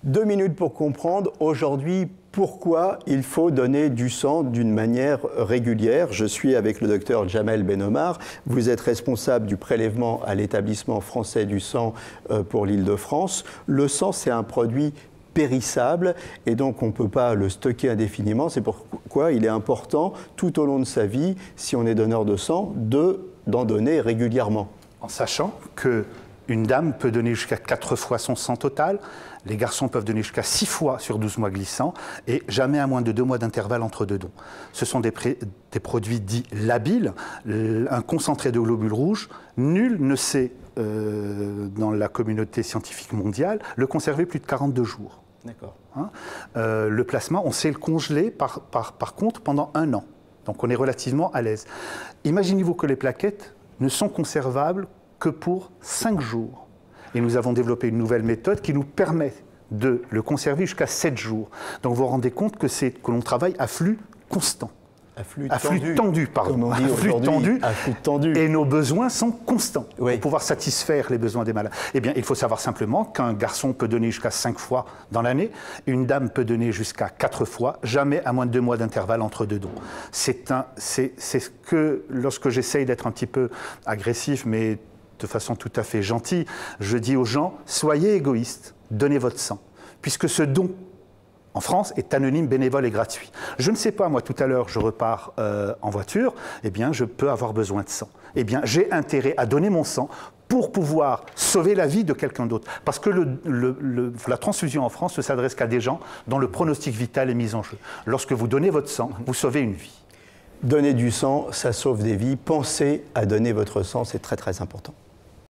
2 minutes pour comprendre aujourd'hui pourquoi il faut donner du sang d'une manière régulière. Je suis avec le docteur Jamel Benomar. Vous êtes responsable du prélèvement à l'établissement français du sang pour l'Île-de-France. Le sang, c'est un produit périssable et donc on ne peut pas le stocker indéfiniment. C'est pourquoi il est important tout au long de sa vie, si on est donneur de sang, d'en donner régulièrement. En sachant que une dame peut donner jusqu'à 4 fois son sang total, les garçons peuvent donner jusqu'à 6 fois sur 12 mois glissants et jamais à moins de 2 mois d'intervalle entre 2 dons. Ce sont des produits dits labiles, un concentré de globules rouges. Nul ne sait, dans la communauté scientifique mondiale, le conserver plus de 42 jours. D'accord. Hein, le plasma, on sait le congeler par contre pendant 1 an. Donc on est relativement à l'aise. Imaginez-vous que les plaquettes ne sont conservables que pour 5 jours. Et nous avons développé une nouvelle méthode qui nous permet de le conserver jusqu'à 7 jours. Donc vous vous rendez compte que l'on travaille à flux constant. À flux tendu, pardon. Comme on dit à flux tendu. Et nos besoins sont constants pour pouvoir satisfaire les besoins des malades. Eh bien, il faut savoir simplement qu'un garçon peut donner jusqu'à 5 fois dans l'année, une dame peut donner jusqu'à 4 fois, jamais à moins de 2 mois d'intervalle entre 2 dons. C'est ce que, lorsque j'essaye d'être un petit peu agressif, mais de façon tout à fait gentille, je dis aux gens, soyez égoïstes, donnez votre sang, puisque ce don, en France, est anonyme, bénévole et gratuit. Je ne sais pas, moi, tout à l'heure, je repars en voiture, eh bien, je peux avoir besoin de sang. Eh bien, j'ai intérêt à donner mon sang pour pouvoir sauver la vie de quelqu'un d'autre. Parce que la transfusion en France ne s'adresse qu'à des gens dont le pronostic vital est mis en jeu. Lorsque vous donnez votre sang, vous sauvez une vie. Donner du sang, ça sauve des vies. Pensez à donner votre sang, c'est très très important.